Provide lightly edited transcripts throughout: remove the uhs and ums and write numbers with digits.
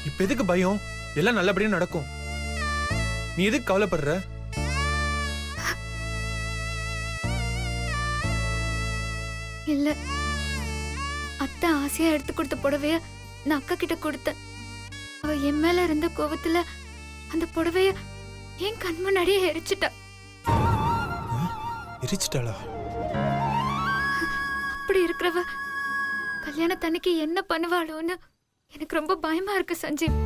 இப்ப எதுக்கு பயம்? எல்லாம் நல்லபடியா நடக்கும். நீ எதுக்கு கவலைப்படுற? இல்ல, அத்தை ஆசையா எடுத்து கொடுத்த புடவைய நான் அக்கா கிட்ட கொடுத்தேன். அவ என் மேல இருந்த கோவத்துல அந்த புடவைய என் கண் முன்னாடியே எரிச்சிட்டா. எரிச்சிட்டாளா? அப்படி இருக்கிறவ கல்யாணத்தன்னைக்கு என்ன பண்ணுவாளோன்னு எனக்கு ரொம்ப பயமா இருக்கு சஞ்சீவ்.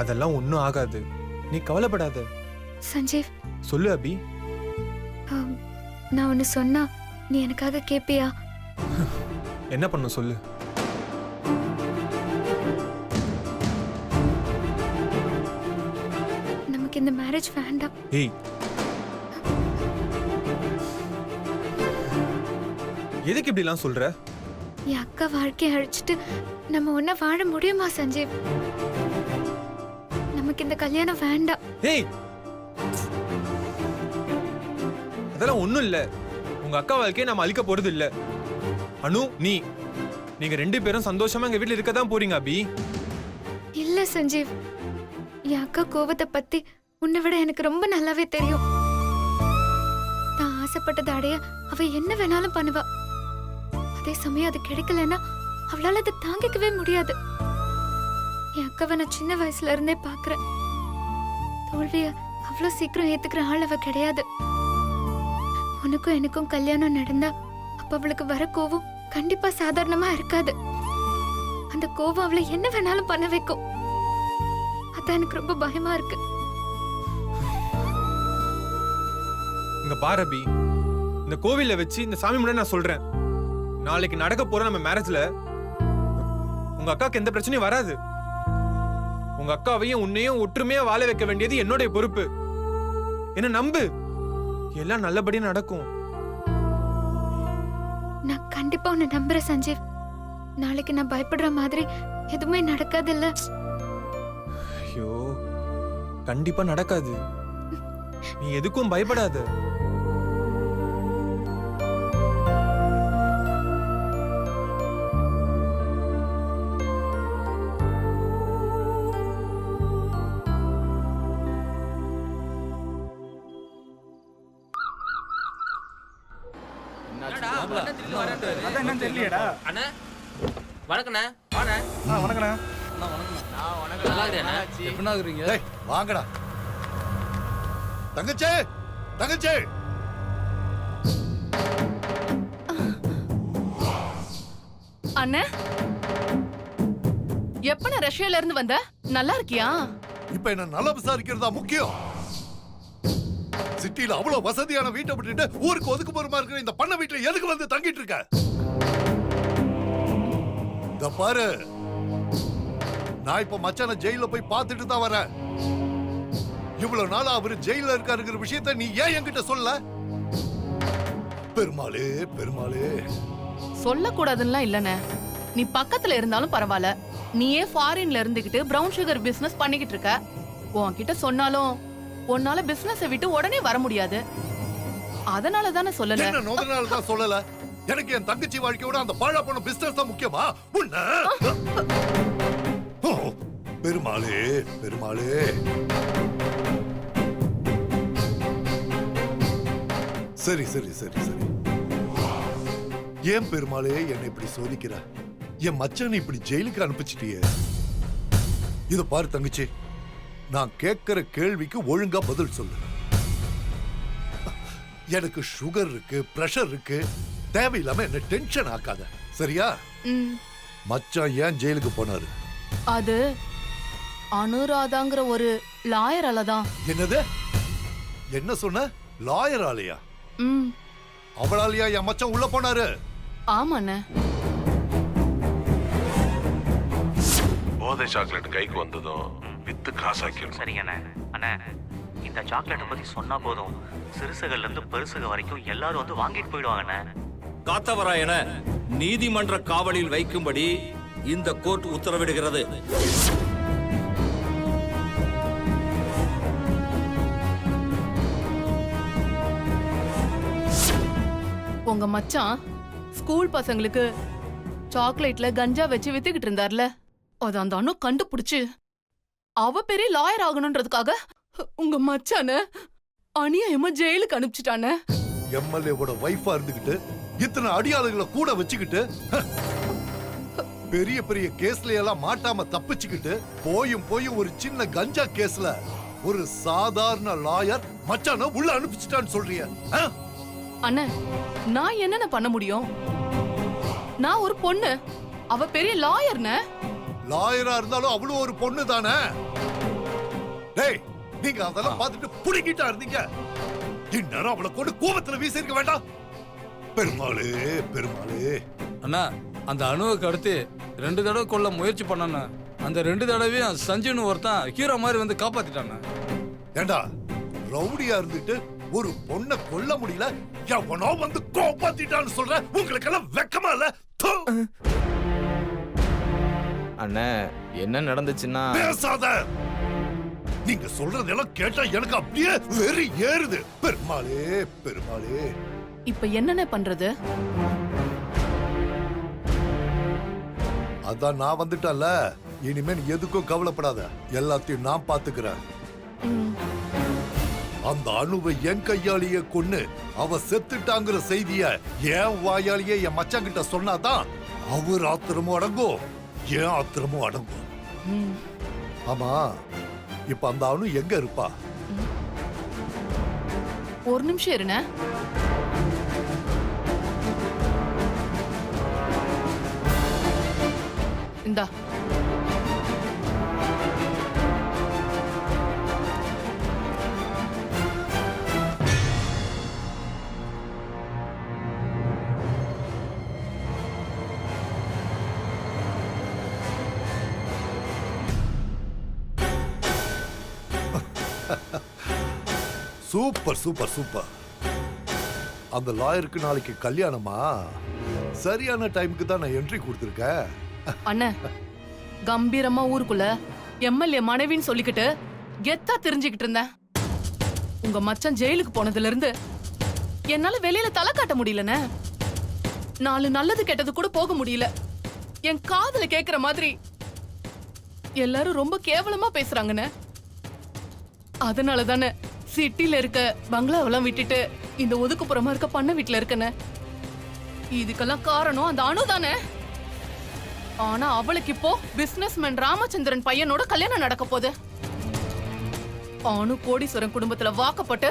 அதெல்லாம் ஒண்ணும் ஆகாது, நீ கவலைப்படாத. சஞ்சீவ், சொல்லு அபி. நான் ஒன்னு சொன்னா நீ எனக்காக கேப்பியா? என்ன பண்ணும் சொல்லு. நமக்கு இந்த மேரேஜ் வேண்டாம். ஏய், எதுக்கு இப்படி எல்லாம் சொல்ற? என் அக்கா வாழ்க்கையை அழிச்சிட்டு நம்ம ஒன்ன வாழ முடியுமா சஞ்சீவ்? நமக்கு இந்த கல்யாணம் வேண்டாம். ஏய், அதெல்லாம் ஒண்ணும் இல்ல. உங்க அக்கா வாழ்க்கையை நாம அழிக்க போறது இல்ல. அனு, நீங்க ரெண்டு பேரும் சந்தோஷமா எங்க வீட்டுல இருக்கதான் போறீங்க அபி. இல்ல சஞ்சீவ், என் அக்கா கோவத்தை பத்தி உன்னை விட எனக்கு ரொம்ப நல்லாவே தெரியும். நான் ஆசைப்பட்டதை அடைய அவ என்ன வேணாலும் பண்ணுவா. அதே சமயம் அது கிடைக்கலன்னா அவளால அதை தாங்கிக்கவே முடியாது. என் அக்காவை நான் சின்ன வயசுல இருந்தே பாக்குறேன். தோல்விய அவ்வளவு சீக்கிரம் ஏத்துக்கிற ஆள் அவ கிடையாது. உனக்கும் எனக்கும் கல்யாணம் நடந்தா அப்ப அவளுக்கு வர கோவம் கண்டிப்பா சாதாரணமா இருக்காது. அந்த கோவம் அவளை என்ன வேணாலும் பண்ண வைக்கும். அதான் எனக்கு ரொம்ப பயமா இருக்கு. இங்க பாரு அபி, இந்த கோவில்ல வச்சு இந்த சாமி முன்னாடி நான் சொல்றேன், நாளைக்கு நடக்க போற நம்ம மேரேஜ்ல உங்க அக்காக்கு எந்த பிரச்சனையும் வராது. உங்க அக்காவையும் உன்னையும் ஒற்றுமையா வாழ வைக்க வேண்டியது என்னுடைய பொறுப்பு. என்ன நம்பு, எல்லாம் நல்லபடியா நடக்கும். நான் கண்டிப்பா உன்னை நம்புறேன் சஞ்சீவ். நாளைக்கு நான் பயப்படுற மாதிரி எதுவுமே நடக்காது இல்ல? ஐயோ, கண்டிப்பா நடக்காது. நீ எதுக்கும் பயப்படாத. வாங்கடா தங்கச்சே, தங்கச்சே. அண்ணே, எப்ப ரஷ்யால இருந்து வந்த? நல்லா இருக்கியா? இப்ப என்ன நல்லா விசாரிக்கிறதா முக்கியம்? சிட்டில அவ்வளவு வசதியான வீட்டை விட்டுட்டு ஊருக்கு ஒதுக்குப்புறமா இருக்கிற இந்த பண்ண வீட்டுல எதுக்கு வந்து தங்கிட்டு இருக்க? இந்த பாரு, நான் இப்ப மச்சான ஜெயில போய் பார்த்துட்டு தான் வரேன். இவ்வளவு நாளா அவரு ஜெயில இருக்காருங்கிற விஷயத்தை நீ ஏன் என்கிட்ட சொல்ல? பெருமாளே, பெருமாளே. சொல்லக்கூடாதுன்னா இல்லண்ணே, நீ பக்கத்துல இருந்தாலும் பரவாயில்ல. நீயே ஃபாரின்ல இருந்துகிட்டு பிரவுன் சுகர் பிசினஸ் பண்ணிக்கிட்டு இருக்க. உன்கிட்ட சொன்னாலும் உன்னால பிசினஸ் விட்டு உடனே வர முடியாது. அதனால தானே சொல்லல. என்ன நோதனால தான் சொல்லல? எனக்கு என் தங்கச்சி வாழ்க்கையோட அந்த பாழா போன பிசினஸ் தான் முக்கியமா? உன்ன பெருமாளே, பெருமாளே. சரி சரி சரி சரி. ஏன் பெருமாளே என்னை இப்படி சோதிக்கிற? என் மச்சான் இப்படி ஜெயிலுக்கு அனுப்பிச்சிட்டியே. இத பாரு தங்கச்சி, நான் கேட்கிற கேள்விக்கு ஒழுங்கா பதில் சொல்லு. எனக்கு சுகர் இருக்கு, பிரஷர் இருக்கு, தேவையில்லாம என்ன டென்ஷன் ஆக்காத, சரியா? மச்சான் ஏன் ஜெயிலுக்கு போனாரு? அது அனுராதாங்கிற ஒரு லாயரால தான். என்னது? என்ன சொன்ன? லாயர் ஆலையா? அவளாலையா என் மச்சான் உள்ள போனாரு? ஆமாண்ணே. போதை சாக்லேட் கைக்கு வந்ததும் வித்து காசாக்கிடும். சரிங்கண்ணே. அண்ணே, இந்த சாக்லேட்டை பத்தி சொன்னா போதும், சிறுசுகள்ல இருந்து பெருசுக வரைக்கும் எல்லாரும் வந்து வாங்கிட்டு போயிடுவாங்கண்ணே. காத்தவராயன நீதிமன்ற காவலில் வைக்கும்படி இந்த கோர்ட் உத்தரவிடுகிறது. உங்க மச்சான் ஸ்கூல் பசங்களுக்கு சாக்லேட்ல கஞ்சா வச்சு வித்துக்கிட்டு இருந்தார்ல, அத அந்த அண்ணு கண்டுபிடிச்சு அவ பெரிய லாயர் ஆகணும்ன்றதுக்காக உங்க மச்சான அநியாயமா ஜெயிலுக்கு அனுப்பிச்சிட்டானே. எம்எல்ஏவோட வைஃபா இருந்துகிட்டு இத்தனை அடியாளுகளை கூட வச்சுக்கிட்டு பெரிய பெரிய கேஸ்ல எல்லாம் மாட்டாம தப்பிச்சுக்கிட்டு போயும் ஒரு சின்ன கஞ்சா கேஸ்ல ஒரு சாதாரண லாயர் மச்சான உள்ள அனுப்பிச்சிட்டான்னு சொல்றிய? அண்ணே, நான் என்னென்ன பண்ண முடியும்? நான் ஒரு பொண்ணு, அவ பெரிய லாயர்னே. லாயரா இருந்தாலும் அவ்வளவு ஒரு பொண்ணு தானே. டேய், நீங்க அதெல்லாம் பார்த்துட்டு புடிக்கிட்டா இருந்தீங்க. இந்நேரம் அவளை கொண்டு கோபத்துல வீசிருக்க வேண்டாம். பெருமாளே பெருமாளே. அண்ணா, அந்த அணுவுக்கு அடுத்து 2 தடவை கொல்ல முயற்சி பண்ணண்ணா. அந்த 2 தடவையும் சஞ்சுன்னு ஒருத்தன் ஹீரோ மாதிரி வந்து காப்பாத்திட்டாண்ணா. ஏண்டா, ரவுடியா இருந்துட்டு ஒரு பொண்ணை கொல்ல முடியல, எவனோ வந்து காப்பாத்திட்டான்னு சொல்ற. உங்களுக்கு எல்லாம் வெக்கமா இல்ல? து! அண்ணே, என்ன நடந்துச்சுன்னா பேசாத. நீங்க சொல்றதெல்லாம் கேட்டா எனக்கு அப்படியே வெறி ஏறுது. பெருமாளே பெருமாளே. இப்ப என்னென்ன பண்றது? அதான் நான் வந்துட்டேன்ல, இனிமே நீ எதுக்கும் கவலைப்படாத, எல்லாத்தையும் நான் பாத்துக்கிறேன். அந்த அணுவை என் கையாலேயே கொன்னு அவ செத்துட்டாங்கிற செய்திய என் வாயாலேயே என் மச்சாங்கிட்ட சொன்னாதான் அவர் ஆத்திரமும் அடங்கும், ஏன் ஆத்திரமும் அடங்கும். ஆமா, இப்ப அந்த அணு எங்க இருப்பா? ஒரு நிமிஷம் இருண்ணே. இந்தா, சூப்பர் சூப்பர் சூப்பர். அந்த லாயருக்கு நாளைக்கு கல்யாணமா? சரியான டைமுக்கு தான் நான் என்ட்ரி கொடுத்துருக்கேன். அண்ணே, கம்பீரமா ஊருக்குள்ள எம்எல்ஏ மனைவின்னு சொல்லிக்கிட்டு கெத்தா தெரிஞ்சுக்கிட்டு இருந்தேன். உங்க மச்சான் ஜெயிலுக்கு போனதுல இருந்து என்னால வெளியில தலை காட்ட முடியலண்ணே. 4 நல்லது கெட்டது கூட போக முடியல. என் காதுல கேக்குற மாதிரி எல்லாரும் ரொம்ப கேவலமா பேசுறாங்கண்ணே. அதனால தானே சிட்டில இருக்க பங்களாவெல்லாம் விட்டுட்டு இந்த ஒதுக்குப்புறமா இருக்க பண்ண வீட்டுல இருக்கனே. இதுக்கெல்லாம் காரணம் அந்த அணு தானே. ஆனா அவளுக்கு இப்போ பிசினஸ்மேன் ராமச்சந்திரன் பையனோட கல்யாணம் நடக்க போகுது. அணு கோடீஸ்வரன் குடும்பத்துல வாக்கப்பட்டு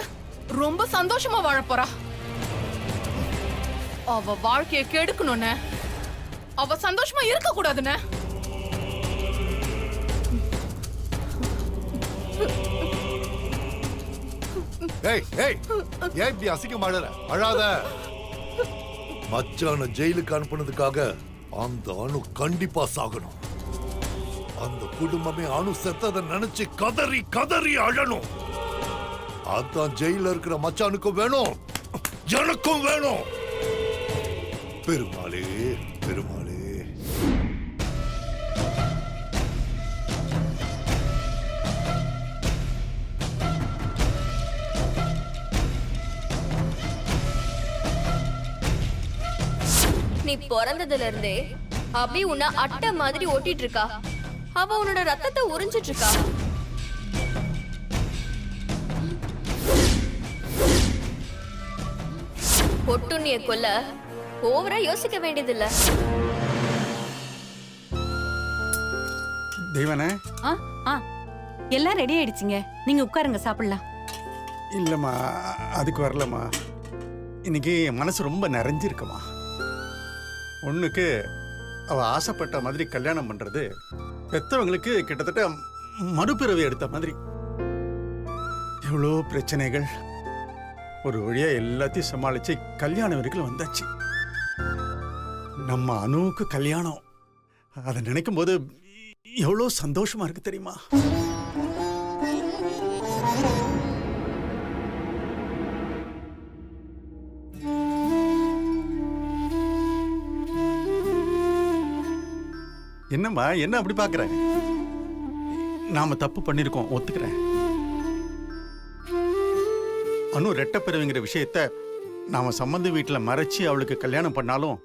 ரொம்ப சந்தோஷமா வாழ போறா. அவ வாழ்க்கைய கெடுக்கணும்னு, அவ சந்தோஷமா இருக்க கூடாதுன்னு. ஏய் ஏய், ஏன் இப்படி அசிங்கமாடற? அழாத. மச்சான ஜெயிலுக்கு அனுப்புனதுக்காக அந்த அணு கண்டிப்பா சாகணும். அந்த குடும்பமே அணு செத்ததை நினைச்சு கதறி கதறி அழணும். அதான் ஜெயில இருக்கிற மச்சானுக்கும் வேணும், எனக்கும் வேணும். பெருமாளே பெருமாளே. நீ பிறந்ததுல இருந்தே அபி உன்னை அட்டை மாதிரி ஓட்டிட்டு இருக்கா. அவ உன்னோட ரத்தத்தை உறிஞ்சிட்டு இருக்கா. பொட்டுண்ணிய கொல்ல ஓவரா யோசிக்க வேண்டியதில்ல. தெய்வனே, எல்லாம் ரெடி ஆயிடுச்சுங்க, நீங்க உட்காருங்க சாப்பிடலாம். இல்லம்மா, அதுக்கு வரலம்மா. இன்னைக்கு என் மனசு ரொம்ப நிறைஞ்சிருக்குமா. ஒண்ணுக்கு அவ ஆசைப்பட்ட மாதிரி கல்யாணம் பண்றது பெத்தவங்களுக்கு கிட்டத்தட்ட மறுபிறவி எடுத்த மாதிரி. எவ்வளோ பிரச்சனைகள், ஒரு வழியா எல்லாத்தையும் சமாளிச்சு கல்யாணம் வரைக்கும் வந்தாச்சு. நம்ம அணுவுக்கு கல்யாணம், அதை நினைக்கும் போது எவ்வளோ சந்தோஷமா இருக்கு தெரியுமா. என்னம்மா, என்ன அப்படி பாக்குற? நாம தப்பு பண்ணிருக்கோம், ஒத்துக்கிறேன். அனு ரெட்டப்பிறவிங்கிற விஷயத்த நாம சம்பந்தி வீட்டில் மறைச்சி அவளுக்கு கல்யாணம் பண்ணாலும்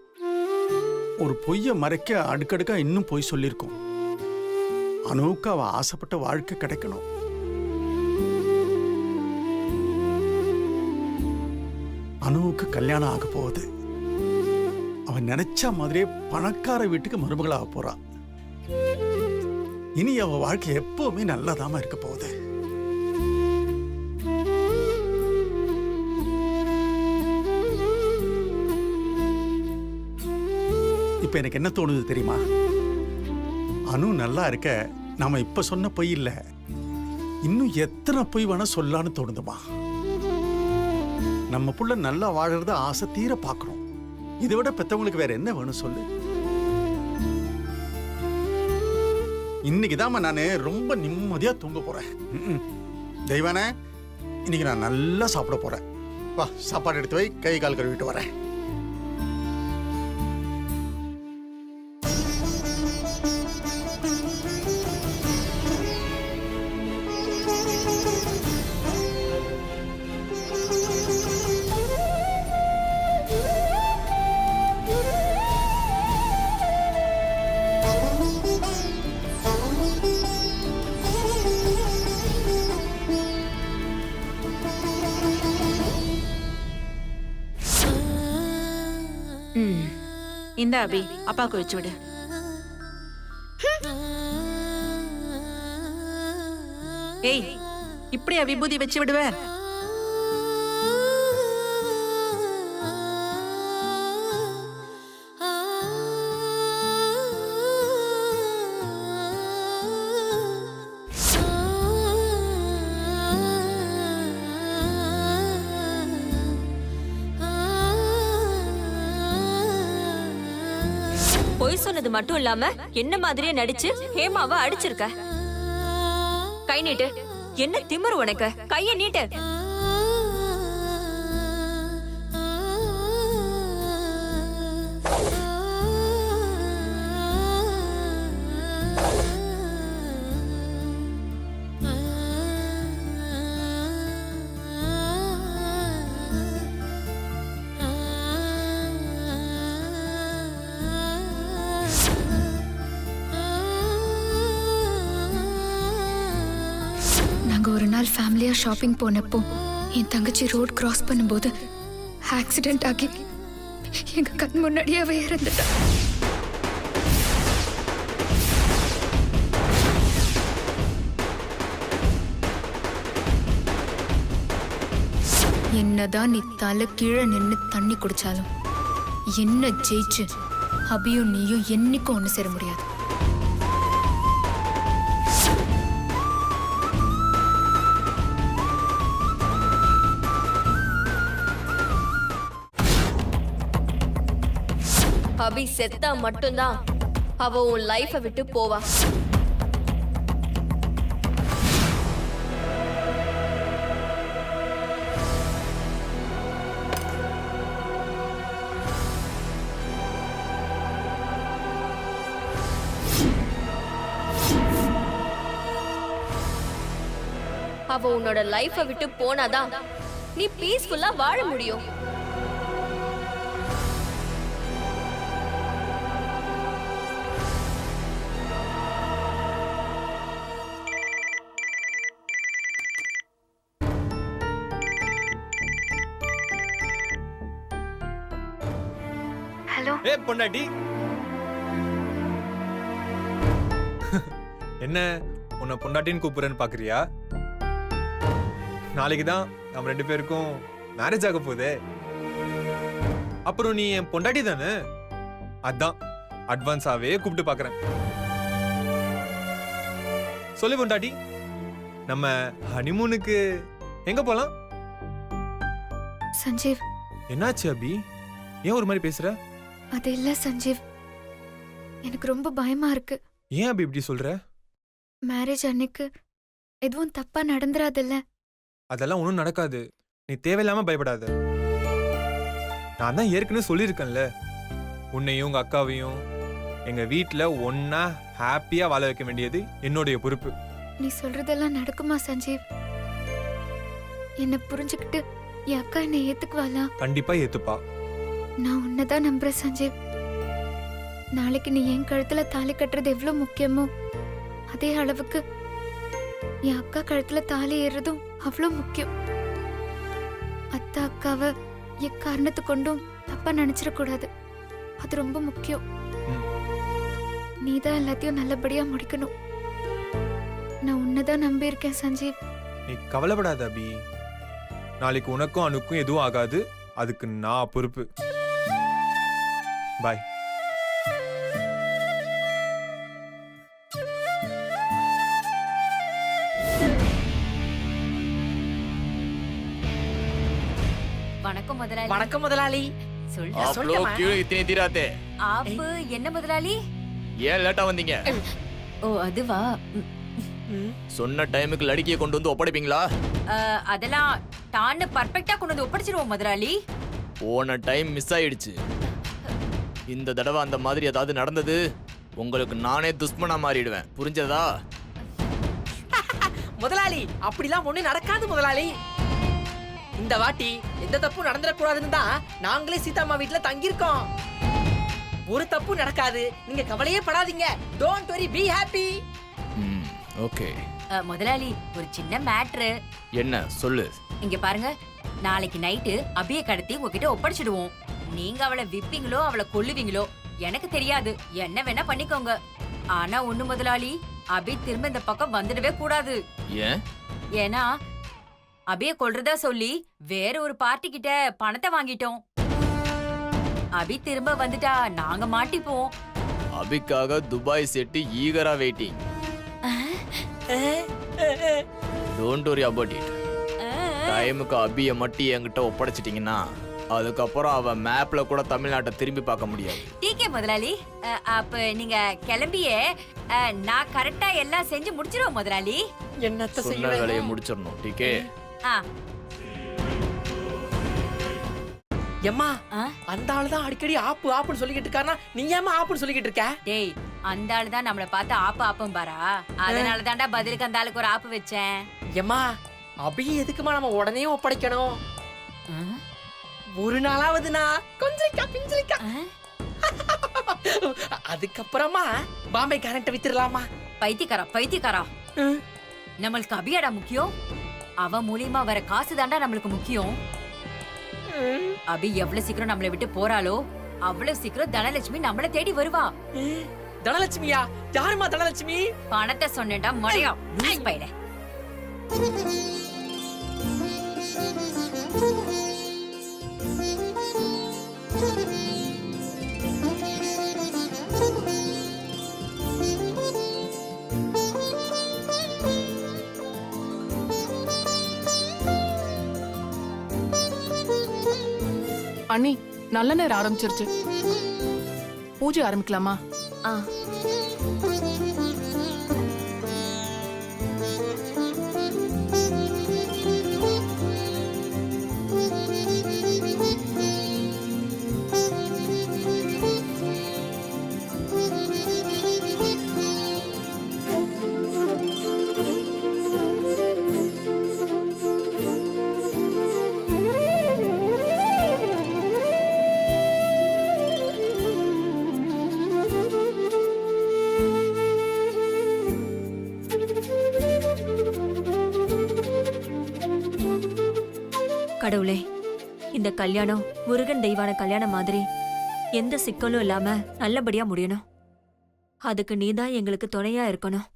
ஒரு பொய்யை மறைக்க அடுக்கடுக்கா இன்னும் பொய் சொல்லியிருக்கோம். அனுவுக்கு அவ ஆசைப்பட்ட வாழ்க்கை கிடைக்கணும். அனுவுக்கு கல்யாணம் ஆக போகுது. அவன் நினைச்ச மாதிரியே பணக்கார வீட்டுக்கு மருமகளாக போறா. இனி அவ வாழ்க்கை எப்பவுமே நல்லதாம இருக்க போகுது. இப்ப எனக்கு என்ன தோணுது தெரியுமா? அனு நல்லா இருக்க நாம இப்ப சொன்ன பொய் இல்ல, இன்னும் எத்தனை பொய் வேணா சொல்லலான்னு தோணுதுமா. நம்ம புள்ள நல்லா வாழறத ஆசை தீர பாக்குறோம். இதை விட பெத்தவங்களுக்கு வேற என்ன வேணும் சொல்லு. இன்னைக்குதான் நானு ரொம்ப நிம்மதியா தூங்க போறேன். தெய்வானே, இன்னைக்கு நான் நல்லா சாப்பிட போறேன். வா, சாப்பாடு எடுத்து வை, கை கால் கழுவிட்டு வரேன். இந்த அபி அப்பாவுக்கு வச்சு விடு. ஏய், இப்படியா விபூதி வச்சு விடுவ? பொய் சொன்னது மட்டும் இல்லாம என்ன மாதிரியே நடிச்சு ஹேமாவை அடிச்சிருக்க. கை நீட்டு. என்ன திமிரு உனக்கு? கைய நீட்டு. ஒரு நாள் ஃபேமிலியா ஷாப்பிங் போனப்போ என் தங்கச்சி ரோட் கிராஸ் பண்ணும்போது ஆக்சிடென்ட் ஆகி எங்க கண் முன்னாடியே அவ இறந்துட்டா. என்னதான் நீ தலை கீழே நின்று தண்ணி குடிச்சாலும் என்ன ஜெயிச்சு அபியும் நீயும் என்னைக்கும் ஒண்ணு சேர முடியாது. அபி செத்தா மட்டும்தான் அவ உன் லைஃப விட்டு போவா. அவ உன்னோட லைஃப விட்டு போனாதான் நீ பீஸ்ஃபுல்லா வாழ முடியும். ஹலோ. ஏ பொண்டாட்டி, என்ன உன்னை பொண்டாட்டின்னு கூப்பிடுறேன்னு பாக்குறியா? நாளைக்கு தான் நம்ம 2 பேருக்கும் மேரேஜ் ஆக போகுதே. அப்புறம் நீ என் பொண்டாட்டி தானே, அதான் அட்வான்ஸாவே கூப்பிட்டு பாக்குறேன். சொல்லு பொண்டாட்டி, நம்ம ஹனிமூனுக்கு எங்க போலாம்? சஞ்சீவ். என்னாச்சு அபி, ஏன் ஒரு மாதிரி பேசுற? அது இல்ல சஞ்சீவ், எனக்கு ரொம்ப பயமா இருக்கு. ஏன் அபி இப்படி சொல்ற? மேரேஜ் அன்னைக்கு எதுவும் தப்பா நடந்துராதுல்ல? அதெல்லாம் ஒன்றும் நடக்காது, நீ தேவையில்லாம பயப்படாத. நான் தான் ஏற்கனவே சொல்லியிருக்கேன்ல, உன்னையும் உங்க அக்காவையும் எங்க வீட்டுல ஒன்னா ஹாப்பியா வாழ வைக்க வேண்டியது என்னுடைய பொறுப்பு. நீ சொல்றதெல்லாம் நடக்குமா சஞ்சீவ்? என்ன புரிஞ்சுக்கிட்டு என் அக்கா என்னை ஏத்துக்குவாளா? கண்டிப்பா ஏத்துப்பா. நான் உன்னதான் நம்புறேன் சஞ்சீவ். நாளைக்கு நீ என் கழுத்துல தாலி கட்டுறது எவ்வளவு முக்கியமோ அதே அளவுக்கு என் அக்கா கழுத்துல தாலி ஏறுறதும் அவ்வளவு முக்கியம். அத்தா அக்காவை எக்காரணத்து கொண்டும் தப்பா நினைச்சிடக்கூடாது. அது ரொம்ப முக்கியம். நீதான் எல்லாத்தையும் நல்லபடியா முடிக்கணும். நான் உன்னதான் நம்பி இருக்கேன் சஞ்சீவ். நீ கவலைப்படாத அபி. நாளைக்கு உனக்கும் அனுக்கும் எதுவும் ஆகாது. அதுக்கு நான் பொறுப்பு. பாய். வணக்கம் முதலாளி. வணக்கம் முதலாளி. இத்தனை தீராத்தே ஆப்பு என்ன முதலாளி? ஏன் லேட்டா வந்தீங்க? ஓ அதுவா? சொன்ன டைமுக்கு லடிக்கிய கொண்டு வந்து ஒப்படைப்பீங்களா? அதெல்லாம் டான்னு பர்ஃபெக்ட்டா கொண்டு வந்து ஒப்படைச்சிருவோம் முதலாளி. போன டைம் மிஸ் ஆயிடுச்சு. இந்த தடவை அந்த மாதிரி ஏதாவது நடந்தது உங்களுக்கு நானே துஷ்மனா மாறிடுவேன். புரிஞ்சதா? முதலாளி அப்படிலாம் ஒண்ணு நடக்காது முதலாளி. இந்த வாட்டி எந்த தப்பு நடந்துடக்கூடாதுன்னு தான் நாங்களே சீதாம்மா வீட்டுல தங்கியிருக்கோம். ஒரு தப்பு நடக்காது, நீங்க கவலையே படாதீங்க. Don't worry, be happy. Okay. முதலாளி ஒரு சின்ன மேட்ரு. என்ன சொல்லு. இங்க பாருங்க, நாளைக்கு நைட்டு அபியை கடத்தி உங்ககிட்ட ஒப்படைச்சிடுவோம். நீங்க அவளை விப்பீங்களோ அவளை கொல்லுவீங்களோ எனக்கு தெரியாது. என்ன வேணா பண்ணிக்கோங்க. ஆனா ஒண்ணு முதலாளி, அபி திரும்ப இந்த பக்கம் வந்துடவே கூடாது. ஏன்? ஏன்னா அபிய கொல்றதா சொல்லி வேற ஒரு பார்ட்டி கிட்ட பணத்தை வாங்கிட்டோம். அபி திரும்ப வந்துட்டா நாங்க மாட்டிப்போம். அபிக்காக துபாய் செட்டு ஈகரா waiting. Don't worry about it. டைமுக்கு அபியை மட்டும் என்கிட்ட ஒப்படைச்சிட்டீங்கன்னா அதுக்கப்புறம் அவ மேப்ல கூட தமிழ்நாட்டை திரும்பி பார்க்க முடியாது. டீகே முதலாளி, அப்ப நீங்க கிளம்பியே நான் கரெக்டா எல்லாம் செஞ்சு முடிச்சிருவோம் முதலாளி. என்னத்த சொன்ன செய்ய வேலையை முடிச்சிடணும். டீகே. எம்மா அந்த ஆளு தான் அடிக்கடி ஆப்பு ஆப்புன்னு சொல்லிக்கிட்டு இருக்காருன்னா நீ ஏமா ஆப்புன்னு சொல்லிக்கிட்டு இருக்க? டேய், அந்த ஆளு தான் நம்மள பார்த்து ஆப்பு ஆப்பும் பாரா. அதனால தான்டா பதிலுக்கு அந்த ஆளுக்கு ஒரு ஆப்பு வச்சேன். எம்மா அபியை எதுக்குமா நம்ம உடனே ஒப்படைக்கணும்? ஒரு நாளாவதுனா கொஞ்சிக்கா பிஞ்சிக்கா. அதுக்கப்புறமா பாம்பே கரண்ட் வித்துடலாமா? பைத்தியக்காரா. நம்மளுக்கு அபியாடா முக்கியம். அவ மூலியமா வர காசு தாண்டா நம்மளுக்கு முக்கியம். அபி எவ்வளவு சீக்கிரம் நம்மளை விட்டு போறாளோ அவ்வளவு சீக்கிரம் தனலட்சுமி நம்மளை தேடி வருவா. தனலட்சுமியா? யாருமா தனலட்சுமி? பணத்தை சொன்னேன்டா மடையா பையல. அண்ணி நல்ல நேரம் ஆரம்பிச்சிருச்சு. பூஜை ஆரம்பிக்கலாமா? கடவுளே, இந்த கல்யாணம் முருகன் தெய்வான கல்யாணம் மாதிரி எந்த சிக்கலும் இல்லாம நல்லபடியா முடியணும். அதுக்கு நீதான் எங்களுக்கு துணையா இருக்கணும்.